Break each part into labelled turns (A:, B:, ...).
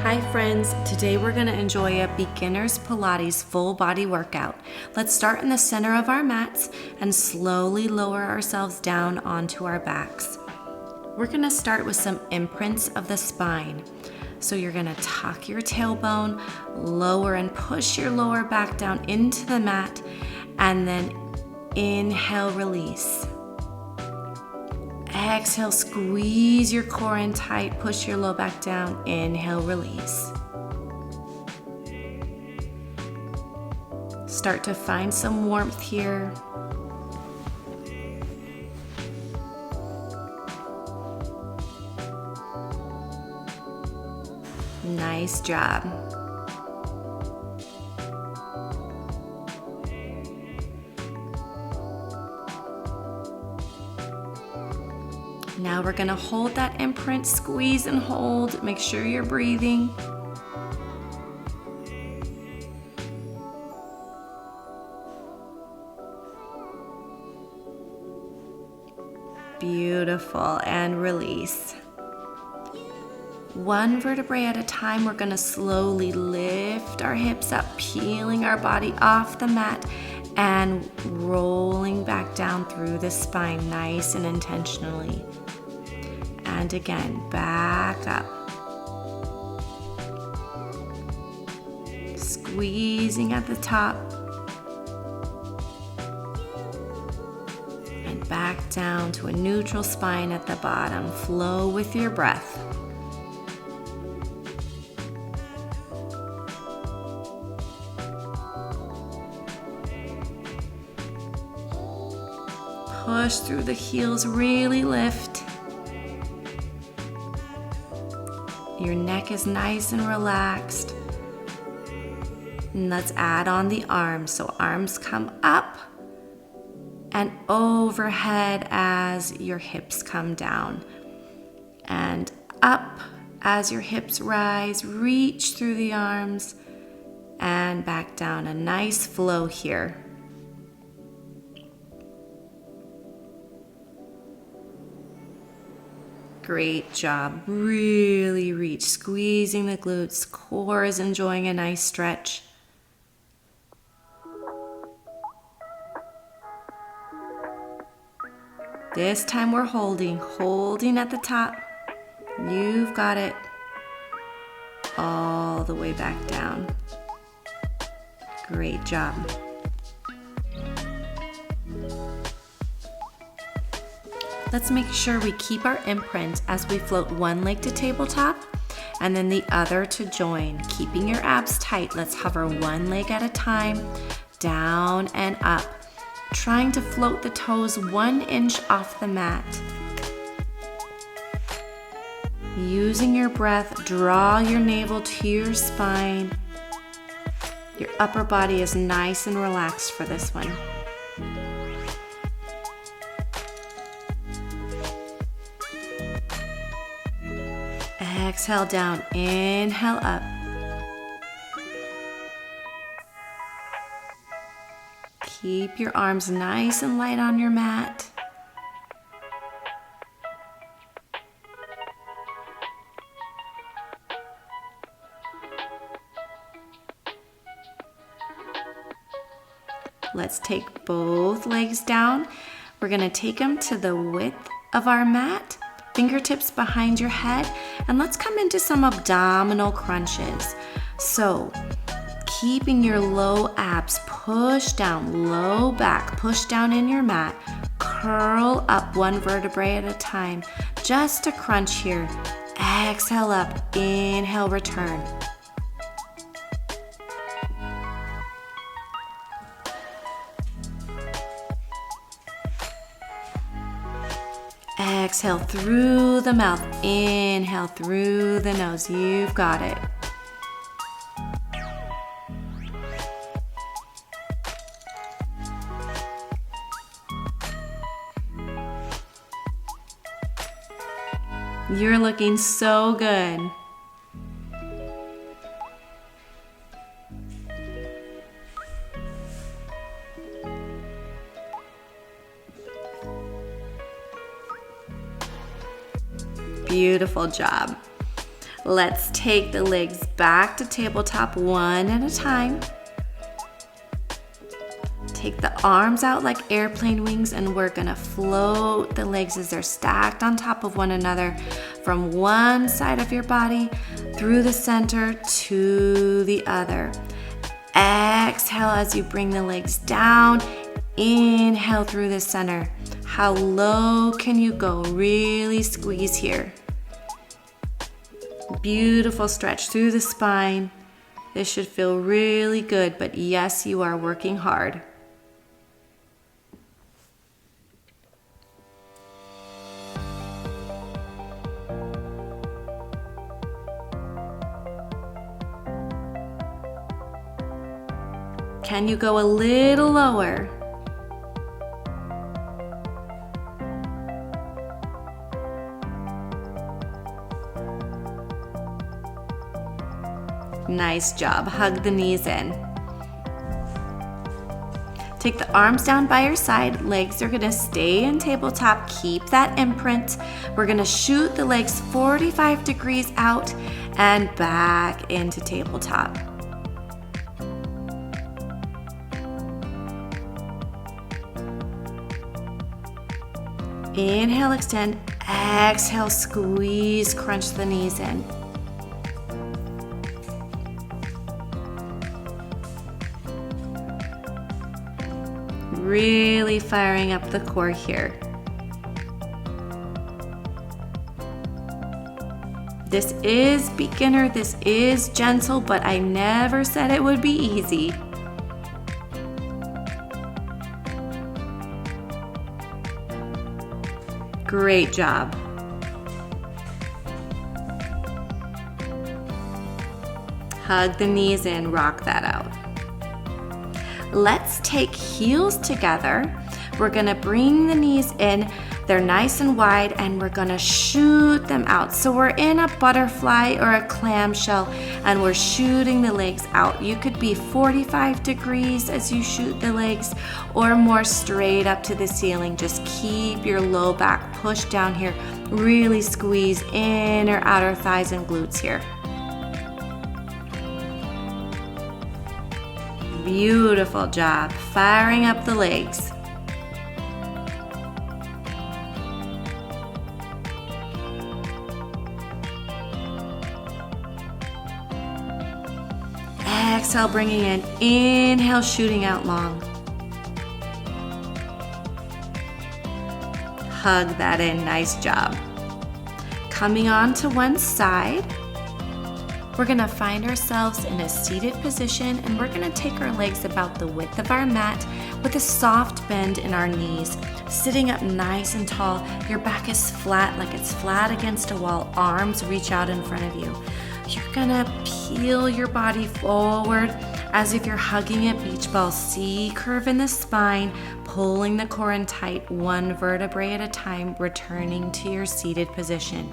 A: Hi friends, today we're going to enjoy a beginner's Pilates full body workout. Let's start in the center of our mats and slowly lower ourselves down onto our backs. We're going to start with some imprints of the spine. So you're going to tuck your tailbone, lower and push your lower back down into the mat, and then inhale, release. Exhale, squeeze your core in tight, push your low back down, inhale, release. Start to find some warmth here. Nice job. Now we're going to hold that imprint, squeeze and hold. Make sure you're breathing. Beautiful, and release. One vertebrae at a time, we're going to slowly lift our hips up, peeling our body off the mat and rolling back down through the spine nice and intentionally. And again, back up. Squeezing at the top. And back down to a neutral spine at the bottom. Flow with your breath. Push through the heels, really lift. Your neck is nice and relaxed. And let's add on the arms. So arms come up and overhead as your hips come down. And up as your hips rise, reach through the arms and back down. A nice flow here. Great job. Really reach, squeezing the glutes. Core is enjoying a nice stretch. This time we're holding at the top. You've got it. All the way back down. Great job. Let's make sure we keep our imprint as we float one leg to tabletop and then the other to join. Keeping your abs tight, let's hover one leg at a time, down and up, trying to float the toes 1 inch off the mat. Using your breath, draw your navel to your spine. Your upper body is nice and relaxed for this one. Exhale down, inhale up. Keep your arms nice and light on your mat. Let's take both legs down. We're going to take them to the width of our mat. Fingertips behind your head, and let's come into some abdominal crunches. So, keeping your low abs, push down, low back, push down in your mat, curl up one vertebrae at a time. Just a crunch here. Exhale up, inhale, return. Exhale through the mouth, inhale through the nose. You've got it. You're looking so good. Beautiful job. Let's take the legs back to tabletop one at a time. Take the arms out like airplane wings, and we're gonna float the legs as they're stacked on top of one another from one side of your body through the center to the other. Exhale as you bring the legs down. Inhale through the center. How low can you go? Really squeeze here. Beautiful stretch through the spine. This should feel really good, but yes, you are working hard. Can you go a little lower? Nice job. Hug the knees in. Take the arms down by your side. Legs are gonna stay in tabletop. Keep that imprint. We're gonna shoot the legs 45 degrees out and back into tabletop. Inhale, extend. Exhale, squeeze, crunch the knees in. Really firing up the core here. This is beginner, this is gentle, but I never said it would be easy. Great job. Hug the knees in, rock that out. Let's take heels together. We're gonna bring the knees in. They're nice and wide, and we're gonna shoot them out. So we're in a butterfly or a clamshell, and we're shooting the legs out. You could be 45 degrees as you shoot the legs, or more straight up to the ceiling. Just keep your low back pushed down here. Really squeeze inner, outer thighs and glutes here. Beautiful job. Firing up the legs. Exhale, bringing in. Inhale, shooting out long. Hug that in. Nice job. Coming on to one side. We're gonna find ourselves in a seated position, and we're gonna take our legs about the width of our mat with a soft bend in our knees. Sitting up nice and tall, your back is flat like it's flat against a wall. Arms reach out in front of you. You're gonna peel your body forward as if you're hugging a beach ball. C curve in the spine, pulling the core in tight, one vertebrae at a time, returning to your seated position.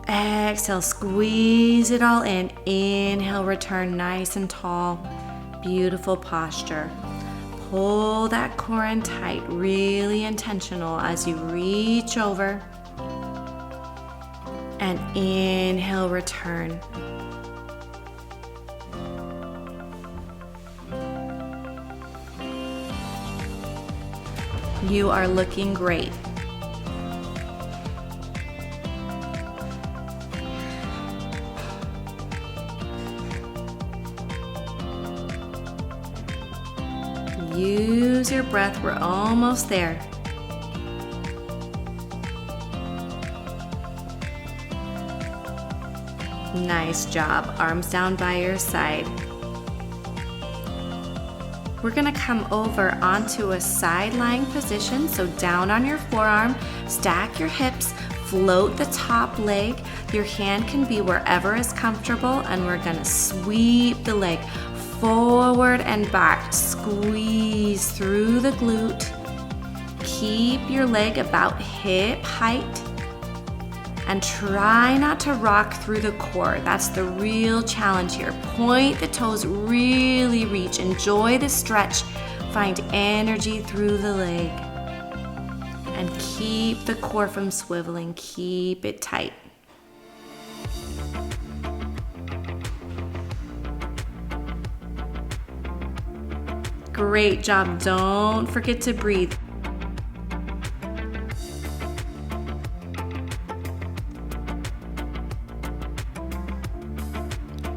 A: Exhale, squeeze it all in. Inhale, return nice and tall. Beautiful posture. Pull that core in tight, really intentional as you reach over. And inhale, return. You are looking great. Use your breath. We're almost there. Nice job. Arms down by your side. We're gonna come over onto a side lying position. So down on your forearm, stack your hips, float the top leg. Your hand can be wherever is comfortable, and we're gonna sweep the leg forward and back. Squeeze through the glute. Keep your leg about hip height. And try not to rock through the core. That's the real challenge here. Point the toes, really reach. Enjoy the stretch. Find energy through the leg. And keep the core from swiveling. Keep it tight. Great job. Don't forget to breathe.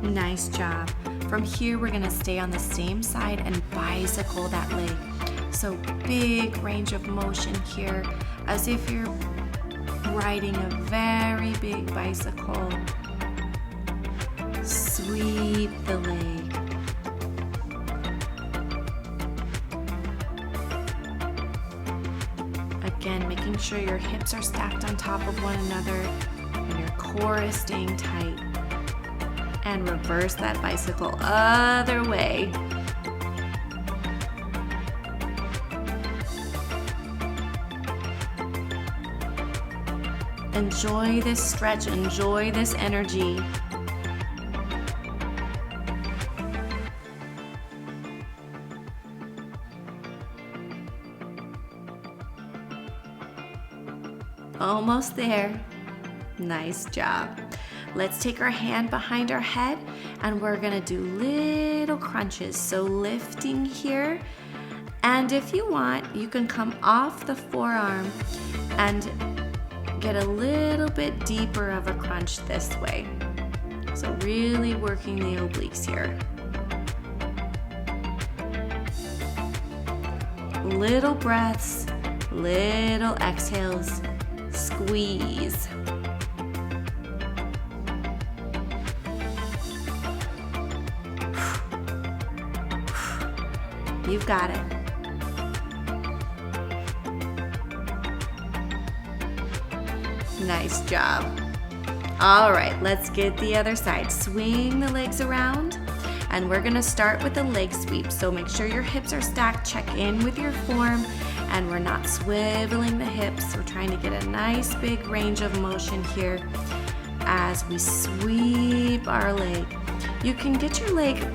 A: Nice job. From here, we're gonna stay on the same side and bicycle that leg. So big range of motion here, as if you're riding a very big bicycle. Sweep the leg. Again, making sure your hips are stacked on top of one another and your core is staying tight. And reverse that bicycle other way. Enjoy this stretch, enjoy this energy. Almost there. Nice job. Let's take our hand behind our head and we're gonna do little crunches. So lifting here, and if you want, you can come off the forearm and get a little bit deeper of a crunch this way. So really working the obliques here. Little breaths, little exhales, squeeze. You've got it. Nice job. All right, let's get the other side. Swing the legs around, and we're gonna start with the leg sweep. So make sure your hips are stacked, check in with your form, and we're not swiveling the hips. We're trying to get a nice big range of motion here as we sweep our leg. You can get your leg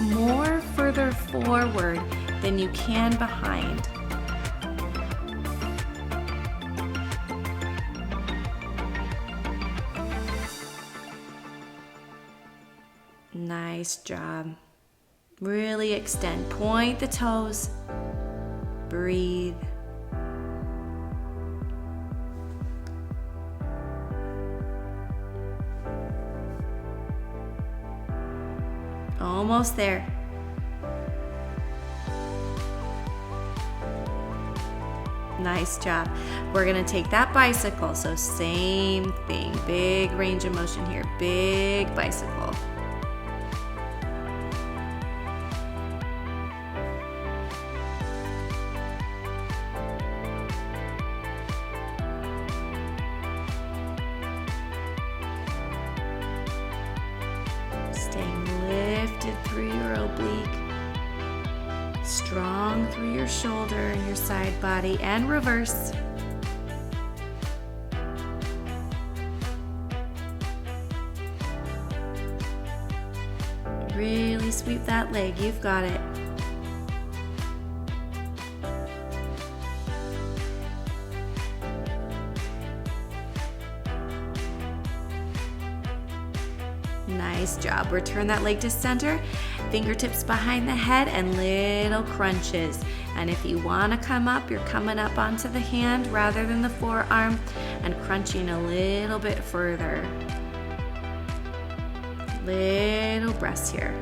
A: more further forward than you can behind. Nice job. Really extend. Point the toes. Breathe. Almost there. Nice job. We're gonna take that bicycle. So same thing. Big range of motion here. Big bicycle. Staying lifted through your oblique. Strong through your shoulder and your side body, and reverse. Really sweep that leg. You've got it. Nice job. Return that leg to center. Fingertips behind the head and little crunches. And if you want to come up, you're coming up onto the hand rather than the forearm and crunching a little bit further. Little breaths here.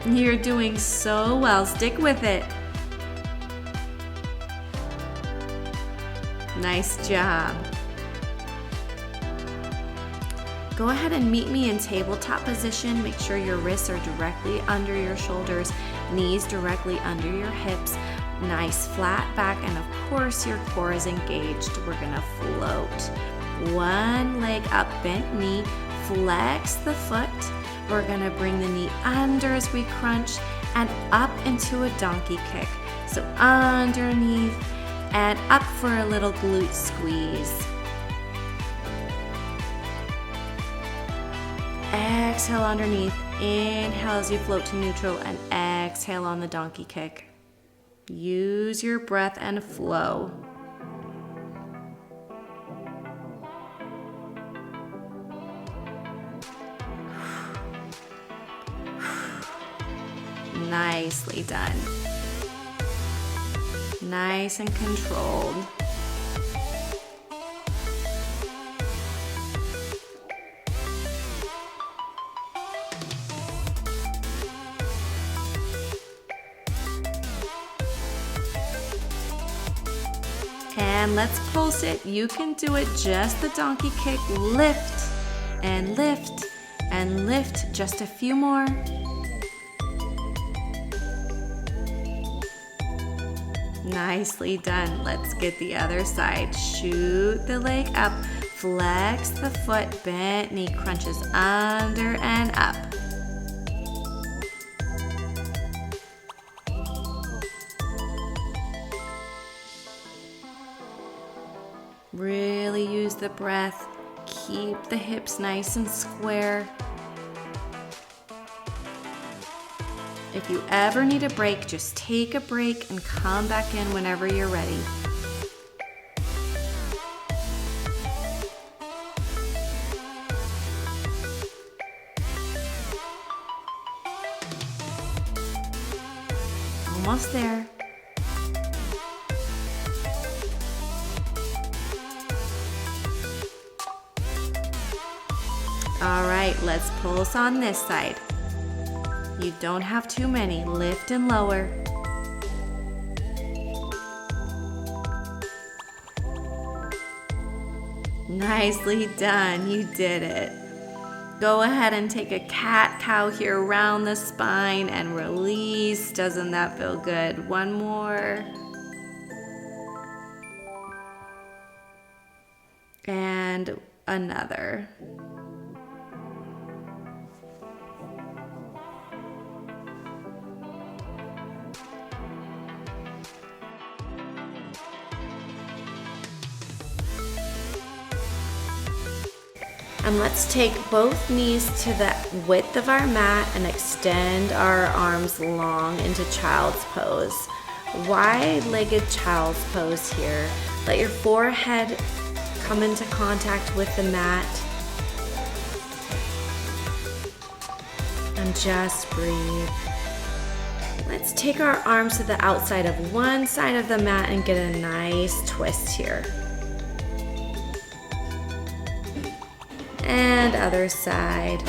A: You're doing so well. Stick with it. Nice job. Go ahead and meet me in tabletop position. Make sure your wrists are directly under your shoulders, knees directly under your hips. Nice flat back, and of course your core is engaged. We're gonna float. One leg up, bent knee, flex the foot. We're gonna bring the knee under as we crunch and up into a donkey kick. So underneath and up for a little glute squeeze. Exhale underneath. Inhale as you float to neutral, and exhale on the donkey kick. Use your breath and flow. Nicely done. Nice and controlled. And let's pulse it. You can do it just the donkey kick. Lift and lift and lift. Just a few more. Nicely done. Let's get the other side. Shoot the leg up. Flex the foot. Bent knee crunches under and up. Really use the breath. Keep the hips nice and square. If you ever need a break, just take a break and come back in whenever you're ready. Almost there. All right, let's pulse on this side. You don't have too many. Lift and lower. Nicely done. You did it. Go ahead and take a cat-cow here around the spine and release. Doesn't that feel good? One more. And another. And let's take both knees to the width of our mat and extend our arms long into child's pose. Wide-legged child's pose here. Let your forehead come into contact with the mat. And just breathe. Let's take our arms to the outside of one side of the mat and get a nice twist here. And other side.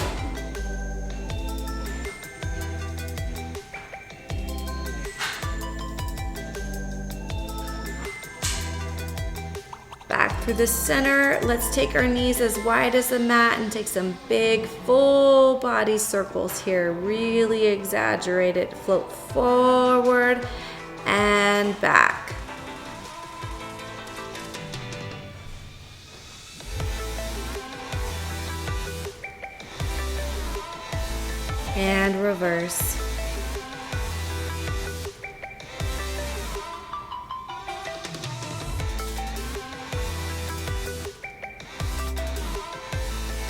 A: Back through the center. Let's take our knees as wide as the mat and take some big full body circles here. Really exaggerate it. Float forward and back. And reverse.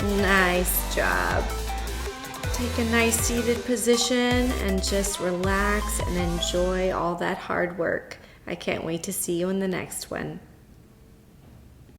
A: Nice job. Take a nice seated position and just relax and enjoy all that hard work. I can't wait to see you in the next one.